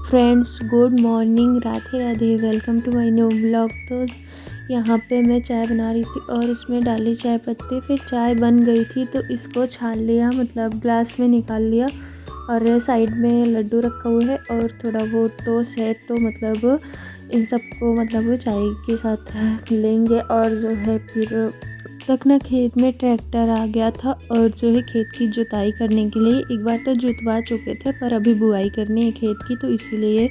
Friends, good morning, Radhe Radhe. Welcome to my new blog. तो यहाँ पे मैं चाय बना रही थी और इसमें डाली चाय पत्ती। फिर चाय बन गई थी तो इसको छान लिया, मतलब ग्लास में निकाल लिया। और साइड में लड्डू रखा हुआ है और थोड़ा वो टोस्ट है, तो मतलब इन सबको मतलब चाय के साथ लेंगे। और जो है फिर तक ना खेत में ट्रैक्टर आ गया था और जो है खेत की जुताई करने के लिए, एक बार तो जुतवा चुके थे पर अभी बुआई करनी है खेत की, तो इसीलिए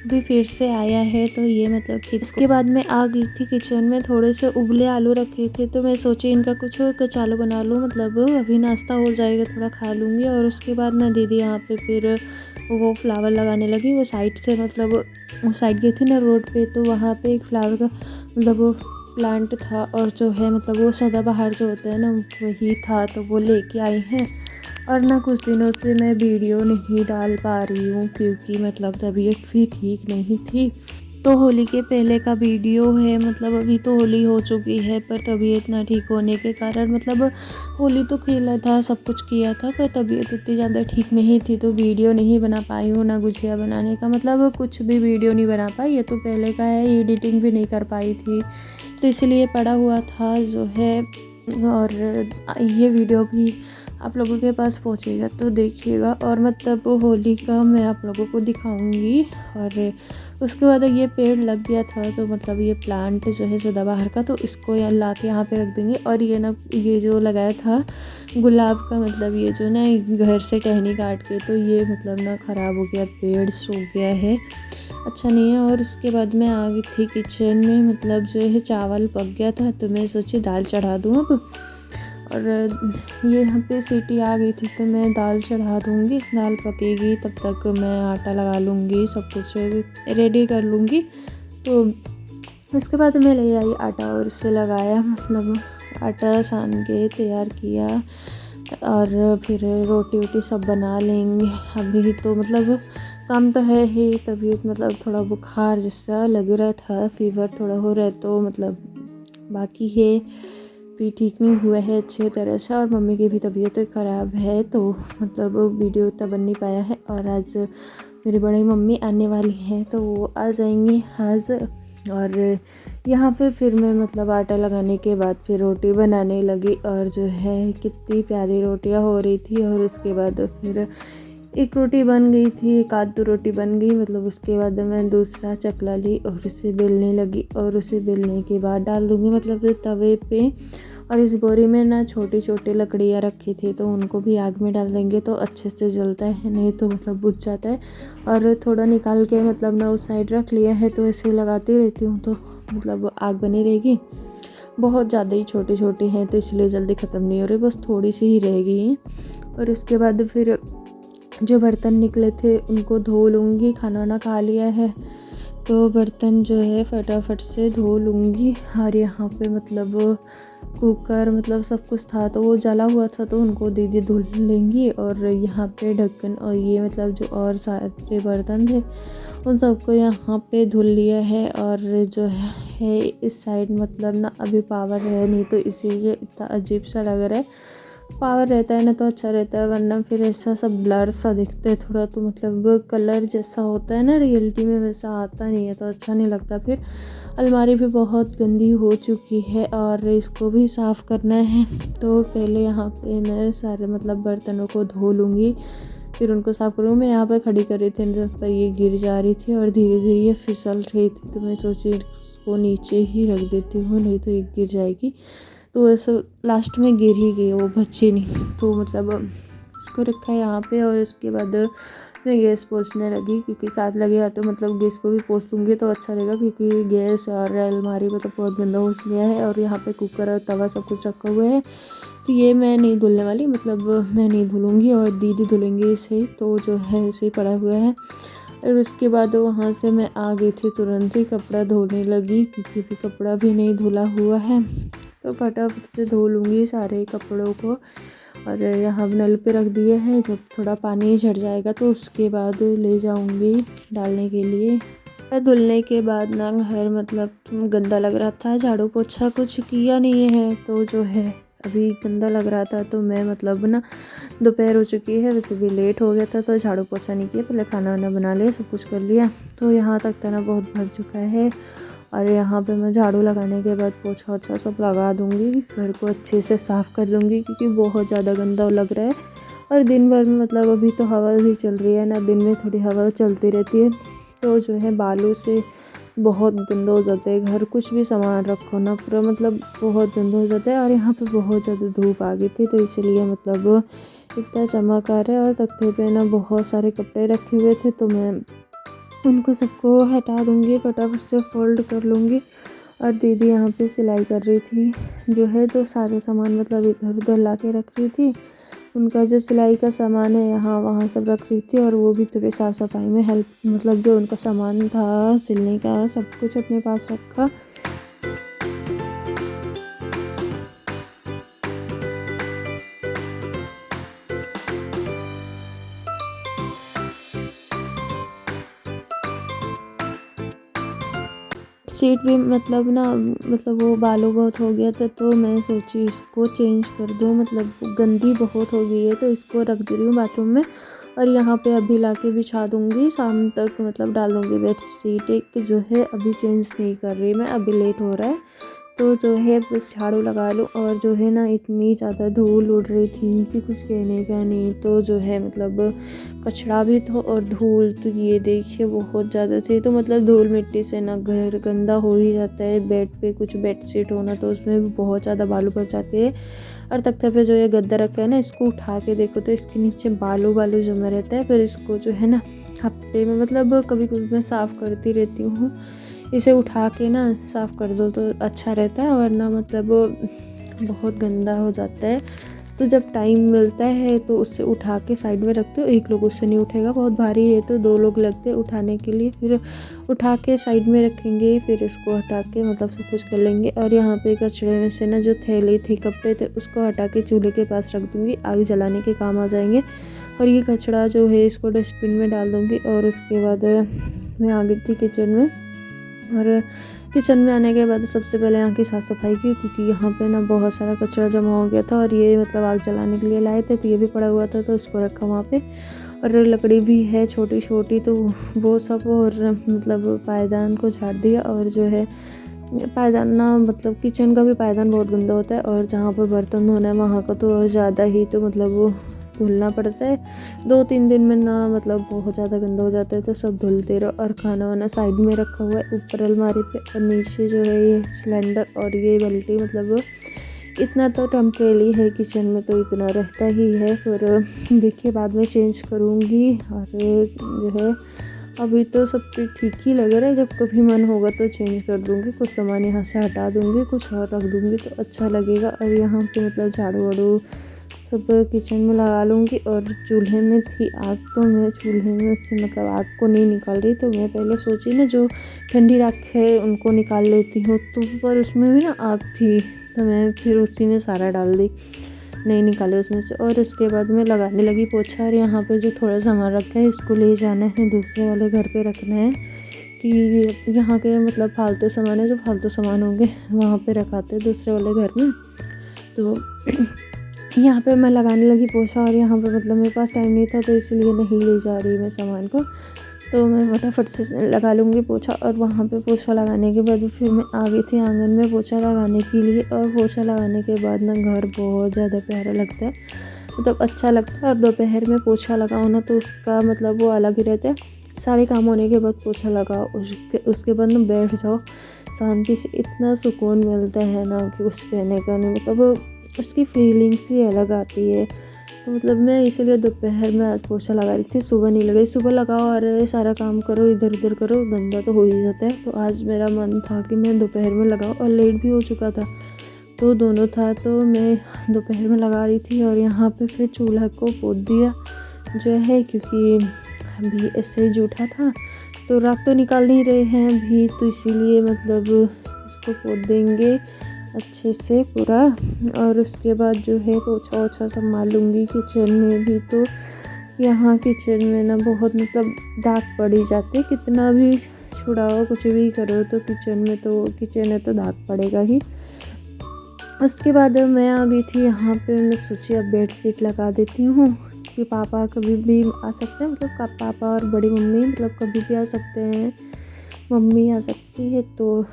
अभी फिर से आया है। तो ये मतलब खेत। उसके बाद मैं आ गई थी किचन में, थोड़े से उबले आलू रखे थे तो मैं सोची इनका कुछ कचालू बना लूँ, मतलब अभी नाश्ता हो जाएगा, थोड़ा खा लूँगी। और उसके बाद ना दीदी यहाँ पे फिर वो फ्लावर लगाने लगी। वो साइड से मतलब वो साइड गई थी ना रोड पे, तो वहाँ पे एक फ्लावर का मतलब प्लांट था और जो है मतलब वो सदाबहार जो होता है ना, वही था, तो वो लेके आई हैं। और ना कुछ दिनों से मैं वीडियो नहीं डाल पा रही हूँ क्योंकि मतलब तबीयत भी ठीक नहीं थी। तो होली के पहले का वीडियो है, मतलब अभी तो होली हो चुकी है पर तबीयत ना ठीक होने के कारण मतलब होली तो खेला था, सब कुछ किया था, पर तबीयत इतनी ज़्यादा ठीक नहीं थी तो वीडियो नहीं बना पाई हूँ। ना गुजिया बनाने का मतलब कुछ भी वीडियो नहीं बना पाई। ये तो पहले का है, एडिटिंग भी नहीं कर पाई थी, तो इसलिए पड़ा हुआ था जो है। और ये वीडियो भी आप लोगों के पास पहुंचेगा तो देखिएगा। और मतलब होली का मैं आप लोगों को दिखाऊंगी। और उसके बाद ये पेड़ लग गया था, तो मतलब ये प्लांट जो है सदाबहार का, तो इसको यहाँ ला के यहाँ पे रख देंगे। और ये ना ये जो लगाया था गुलाब का, मतलब ये जो ना घर से टहनी काट के, तो ये मतलब ना ख़राब हो गया, पेड़ सूख गया है, अच्छा नहीं है। और उसके बाद मैं आ गई थी किचन में, मतलब जो है चावल पक गया था तो मैं सोची दाल चढ़ा दूँ अब। और ये यहाँ पे सीटी आ गई थी तो मैं दाल चढ़ा दूँगी, दाल पकेगी तब तक मैं आटा लगा लूँगी, सब कुछ रेडी कर लूँगी। तो उसके बाद मैं ले आई आटा और उसे लगाया, मतलब आटा सान के तैयार किया। और फिर रोटी वोटी सब बना लेंगे। अभी तो मतलब काम तो है ही, तबीयत मतलब थोड़ा बुखार जैसा लग रहा था, फीवर थोड़ा हो रहा है, तो मतलब बाकी है भी ठीक नहीं हुआ है अच्छे तरह से। और मम्मी की भी तबीयत ख़राब है, तो मतलब वीडियो उतना बन नहीं पाया है। और आज मेरी बड़ी मम्मी आने वाली हैं तो वो आ जाएंगी आज। और यहाँ पे फिर मैं मतलब आटा लगाने के बाद फिर रोटी बनाने लगी, और जो है कितनी प्यारी रोटियाँ हो रही थी। और उसके बाद फिर एक रोटी बन गई थी, एक आध दो रोटी बन गई, मतलब उसके बाद मैं दूसरा चकला ली और उसे बेलने लगी। और उसे बेलने के बाद डाल दूँगी मतलब तवे पे। और इस बोरी में ना छोटी छोटी लकड़ियाँ रखी थी, तो उनको भी आग में डाल देंगे तो अच्छे से जलता है, नहीं तो मतलब बुझ जाता है। और थोड़ा निकाल के मतलब ना उस साइड रख लिया है, तो ऐसे लगाती रहती हूँ तो मतलब आग बनी रहेगी। बहुत ज़्यादा ही छोटी छोटी हैं तो इसलिए जल्दी ख़त्म नहीं हो रही, बस थोड़ी सी ही रह गई हैं। और उसके बाद फिर जो बर्तन निकले थे उनको धो लूँगी। खाना वाना खा लिया है तो बर्तन जो है फटाफट से धो लूँगी। और यहाँ पे मतलब कुकर मतलब सब कुछ था तो वो जला हुआ था, तो उनको दीदी धुल लेंगी। और यहाँ पे ढक्कन और ये मतलब जो और सारे बर्तन थे उन सबको यहाँ पे धुल लिया है। और जो है इस साइड मतलब ना अभी पावर है नहीं, तो इसीलिए इतना अजीब सा लग रहा है। पावर रहता है ना तो अच्छा रहता है, वरना फिर ऐसा सब ब्लर सा दिखता है थोड़ा, तो मतलब कलर जैसा होता है ना रियलिटी में वैसा आता नहीं है, तो अच्छा नहीं लगता। फिर अलमारी भी बहुत गंदी हो चुकी है और इसको भी साफ़ करना है, तो पहले यहाँ पे मैं सारे मतलब बर्तनों को धो लूँगी, फिर उनको साफ़ करूँगी। मैं यहाँ पे खड़ी कर रही थी पर ये गिर जा रही थी और धीरे धीरे ये फिसल रही थी, तो मैं सोची इसको नीचे ही रख देती हूँ, नहीं तो ये गिर जाएगी। तो ऐसा लास्ट में गिर ही गई, वो बची नहीं, तो मतलब इसको रखा है यहाँ पे। और उसके बाद मैं गैस पोंछने लगी, क्योंकि साथ लगेगा तो मतलब गैस को भी पोंछ दूँगी तो अच्छा रहेगा, क्योंकि गैस और अलमारी में तो बहुत गंदा हो गया है। और यहाँ पे कुकर और तवा सब कुछ रखा हुआ है, तो ये मैं नहीं धुलने वाली, मतलब मैं नहीं धुलूँगी और दीदी धुलेंगी इसे, तो जो है ऐसे ही पड़ा हुआ है। और उसके बाद वहाँ से मैं आ गई थी, तुरंत ही कपड़ा धोने लगी, क्योंकि भी कपड़ा भी नहीं धुला हुआ है, तो फटाफट से धो लूँगी सारे कपड़ों को। और यहाँ नल पे रख दिए हैं, जब थोड़ा पानी झड़ जाएगा तो उसके बाद ले जाऊँगी डालने के लिए। धुलने के बाद ना घर मतलब गंदा लग रहा था, झाड़ू पोछा कुछ किया नहीं है, तो जो है अभी गंदा लग रहा था। तो मैं मतलब ना दोपहर हो चुकी है, वैसे भी लेट हो गया था तो झाड़ू पोछा नहीं किया, पहले खाना वाना बना लिया, सब कुछ कर लिया। तो यहाँ तक तना बहुत भर चुका है और यहाँ पे मैं झाड़ू लगाने के बाद पोछा वोछा सब लगा दूँगी, घर को अच्छे से साफ़ कर दूँगी क्योंकि बहुत ज़्यादा गंदा लग रहा है। और दिन भर में मतलब अभी तो हवा भी चल रही है ना, दिन में थोड़ी हवा चलती रहती है तो जो है बालू से बहुत गंदा हो जाता है घर, कुछ भी सामान रखो ना पूरा मतलब बहुत गंदा हो जाता है। और यहाँ पे बहुत ज़्यादा धूप आ गई थी तो इसलिए मतलब इतना चमक आ रहा है। और तख्ते पे ना बहुत सारे कपड़े रखे हुए थे तो मैं उनको सबको हटा दूँगी, फटाफट से फोल्ड कर लूँगी। और दीदी यहाँ पे सिलाई कर रही थी जो है, तो सारे सामान मतलब इधर उधर ला के रख रही थी। उनका जो सिलाई का सामान है यहाँ वहाँ सब रख रही थी और वो भी थोड़ी साफ़ सफाई में हेल्प, मतलब जो उनका सामान था सिलने का सब कुछ अपने पास रखा। सीट भी मतलब ना मतलब वो बालू बहुत हो गया था तो मैं सोची इसको चेंज कर दूँ, मतलब गंदी बहुत हो गई है तो इसको रख दे रही हूँ बाथरूम में। और यहाँ पे अभी लाके बिछा दूँगी, शाम तक मतलब डाल दूँगी बेड शीट। एक जो है अभी चेंज नहीं कर रही मैं, अभी लेट हो रहा है तो जो है बस झाड़ू लगा लूँ। और जो है ना इतनी ज़्यादा धूल उड़ रही थी कि कुछ कहने का नहीं। तो जो है मतलब कचरा भी था और धूल तो ये देखिए बहुत ज़्यादा थी। तो मतलब धूल मिट्टी से ना घर गंदा हो ही जाता है। बेड पे कुछ बेडशीट होना तो उसमें भी बहुत ज़्यादा बालू भर जाते हैं। और तख्ते पे जो ये गद्दा रखा है ना, इसको उठा के देखो तो इसके नीचे बालू बालू जमा रहता है। फिर इसको जो है ना हफ्ते में मतलब कभी कभी मैं साफ़ करती रहती हूँ, इसे उठा के ना साफ़ कर दो तो अच्छा रहता है, वरना मतलब बहुत गंदा हो जाता है। तो जब टाइम मिलता है तो उससे उठा के साइड में रखते हो, एक लोग उससे नहीं उठेगा, बहुत भारी है तो 2 लोग लगते हैं उठाने के लिए। फिर उठा के साइड में रखेंगे, फिर इसको हटा के मतलब सब कुछ कर लेंगे। और यहाँ पे कचड़े में से ना जो थैली थी कपड़े थे उसको हटा के चूल्हे के पास रख दूँगी, आग जलाने के काम आ जाएंगे। और ये कचड़ा जो है इसको डस्टबिन में डाल दूँगी। और उसके बाद मैं आ गई थी किचन में। और किचन में आने के बाद सबसे पहले यहाँ की साफ़ सफाई की, क्योंकि यहाँ पे ना बहुत सारा कचरा जमा हो गया था। और ये मतलब आग जलाने के लिए लाए थे तो ये भी पड़ा हुआ था तो इसको रखा वहाँ पे। और लकड़ी भी है छोटी छोटी तो वो सब, और मतलब पायदान को झाड़ दिया। और जो है पायदान ना मतलब किचन का भी पायदान बहुत गंदा होता है, और जहाँ पर बर्तन धोना है वहाँ का तो ज़्यादा ही, तो मतलब वो धुलना पड़ता है 2-3 दिन में ना, मतलब बहुत ज़्यादा गंदा हो जाता है तो सब धुलते रहो। और खाना वाना साइड में रखा हुआ है ऊपर अलमारी पे, और नीचे जो है ये सिलेंडर और ये बाल्टी, मतलब इतना तो टेम्परेरी है किचन में तो इतना रहता ही है। फिर देखिए बाद में चेंज करूँगी। और जो है अभी तो सब ठीक ही लग रहा है, जब कभी मन होगा तो चेंज कर दूँगी, कुछ सामान यहाँ से हटा दूँगी, कुछ और रख दूँगी तो अच्छा लगेगा। और यहाँ पे मतलब झाड़ू वाड़ू सब किचन में लगा लूँगी। और चूल्हे में थी आग तो मैं चूल्हे में से मतलब आग को नहीं निकाल रही, तो मैं पहले सोची ना जो ठंडी राख है उनको निकाल लेती हूँ, तो पर उसमें भी ना आग थी तो मैं फिर उसी में सारा डाल दी, नहीं निकाले उसमें से। और उसके बाद मैं लगाने लगी पोछा। और यहाँ पे जो थोड़ा सामान रखा है इसको ले जाना है दूसरे वाले घर पे रखना है, कि यहाँ के मतलब फालतू सामान है, जो फालतू सामान होंगे वहाँ पे रखाते हैं दूसरे वाले घर में। तो यहाँ पे मैं लगाने लगी पोछा। और यहाँ पे मतलब मेरे पास टाइम नहीं था तो इसलिए नहीं ले जा रही मैं सामान को, तो मैं फटाफट से लगा लूँगी पोछा। और वहाँ पे पोछा लगाने के बाद फिर मैं आ गई थी आंगन में पोछा लगाने के लिए। और पोछा लगाने के बाद ना घर बहुत ज़्यादा प्यारा लगता है, मतलब अच्छा लगता है। और दोपहर में पोछा लगाओ ना तो उसका मतलब वो अलग ही रहता है। सारे काम होने के बाद पोछा लगाओ, उसके बाद ना बैठ जाओ शांति से, इतना सुकून मिलता है ना कि कुछ कहने का नहीं, मतलब उसकी फीलिंग्स ही अलग आती है। तो मतलब मैं इसीलिए दोपहर में आज पोछा लगा रही थी, सुबह नहीं लगाई। सुबह लगाओ और सारा काम करो इधर उधर करो, गंदा तो हो ही जाता है। तो आज मेरा मन था कि मैं दोपहर में लगाऊं, और लेट भी हो चुका था तो दोनों था तो मैं दोपहर में लगा रही थी। और यहाँ पे फिर चूल्हा को पोत दिया जो है, क्योंकि अभी ऐसे ही जूठा था तो राख तो निकाल नहीं रहे हैं अभी, तो इसीलिए मतलब इसको पोत देंगे अच्छे से पूरा। और उसके बाद जो है पोछा ओछा संभाल लूँगी किचन में भी। तो यहाँ किचन में ना बहुत मतलब दाग पड़ ही जाते, कितना भी छुड़ाओ कुछ भी करो तो किचन में तो किचन है तो दाग पड़ेगा ही। उसके बाद मैं आ गई थी यहाँ पे। मैं सोची अब बेड शीट लगा देती हूँ कि पापा कभी भी आ सकते हैं, मतलब पापा और बड़ी मम्मी मतलब कभी भी आ सकते हैं, मम्मी आ सकती है तो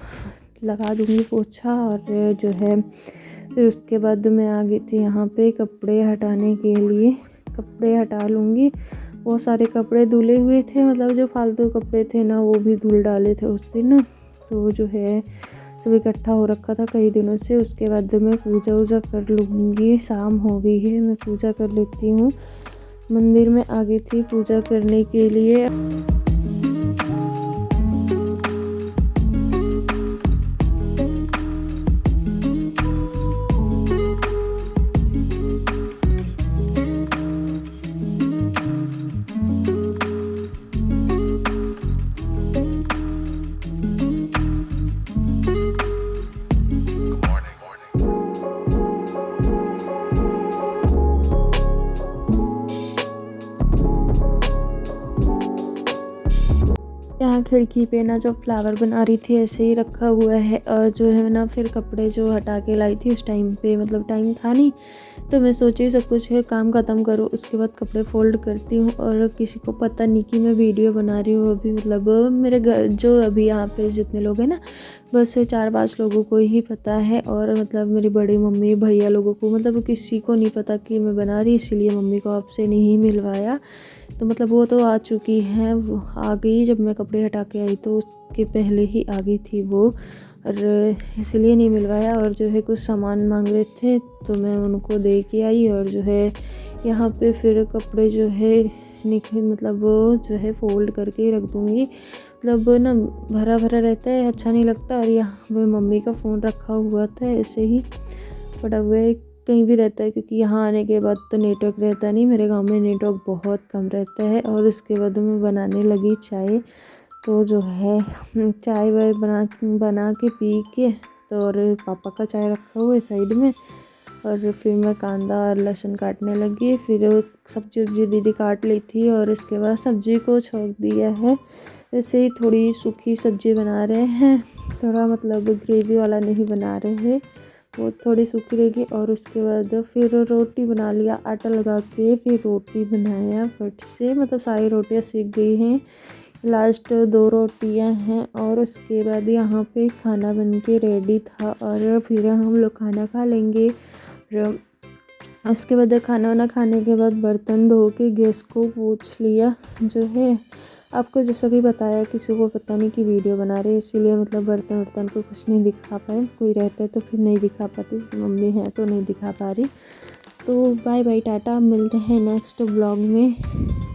लगा दूँगी पोछा। और जो है फिर उसके बाद मैं आ गई थी यहाँ पे कपड़े हटाने के लिए। कपड़े हटा लूँगी, बहुत सारे कपड़े धुले हुए थे, मतलब जो फालतू कपड़े थे ना वो भी धुल डाले थे उस दिन, तो जो है सब इकट्ठा हो रखा था कई दिनों से। उसके बाद मैं पूजा वूजा कर लूँगी, शाम हो गई है, मैं पूजा कर लेती हूँ। मंदिर में आ गई थी पूजा करने के लिए। यहाँ खिड़की पे ना जो फ्लावर बना रही थी ऐसे ही रखा हुआ है। और जो है ना फिर कपड़े जो हटा के लाई थी उस टाइम पे मतलब टाइम था नहीं, तो मैं सोची सब कुछ है काम ख़त्म करो उसके बाद कपड़े फोल्ड करती हूँ। और किसी को पता नहीं कि मैं वीडियो बना रही हूँ अभी, मतलब मेरे घर जो अभी यहाँ पे जितने लोग हैं ना बस 4-5 लोगों को ही पता है। और मतलब मेरी बड़ी मम्मी भैया लोगों को मतलब किसी को नहीं पता कि मैं बना रही, इसीलिए मम्मी को आपसे नहीं मिलवाया। तो मतलब वो तो आ चुकी हैं, वो आ गई जब मैं कपड़े हटा के आई तो उसके पहले ही आ गई थी वो, और इसलिए नहीं मिलवाया। और जो है कुछ सामान मांग रहे थे तो मैं उनको दे के आई। और जो है यहाँ पे फिर कपड़े जो है मतलब वो जो है फ़ोल्ड करके रख दूँगी, मतलब ना भरा भरा रहता है अच्छा नहीं लगता। और यहाँ पे मम्मी का फ़ोन रखा हुआ था ऐसे ही पड़ा हुआ है, कहीं भी रहता है, क्योंकि यहाँ आने के बाद तो नेटवर्क रहता नहीं, मेरे गांव में नेटवर्क बहुत कम रहता है। और उसके बाद मैं बनाने लगी चाय, तो जो है चाय वाय बना के पी के तो और पापा का चाय रखा हुआ है साइड में। और फिर मैं कांदा और लहसुन काटने लगी, फिर सब्जी उब्जी दीदी काट ली थी और इसके बाद सब्जी को छोंक दिया है। ऐसे ही थोड़ी सूखी सब्जी बना रहे हैं, थोड़ा मतलब ग्रेवी वाला नहीं बना रहे हैं, वो थोड़ी सूखी रहेगी। और उसके बाद फिर रोटी बना लिया, आटा लगा के फिर रोटी बनाया फट से, मतलब सारी रोटियां सीख गई हैं, लास्ट 2 रोटियां हैं। और उसके बाद यहाँ पे खाना बन के रेडी था और फिर हम लोग खाना खा लेंगे। और उसके बाद खाना वाना खाने के बाद बर्तन धो के गैस को पोंछ लिया। जो है आपको जैसा कि बताया, किसी को पता नहीं कि वीडियो बना रहे, इसीलिए मतलब बर्तन वर्तन को कुछ नहीं दिखा पाए, कोई रहता है तो फिर नहीं दिखा पाती, मम्मी है तो नहीं दिखा पा रही। तो बाय बाय टाटा, मिलते हैं नेक्स्ट ब्लॉग में।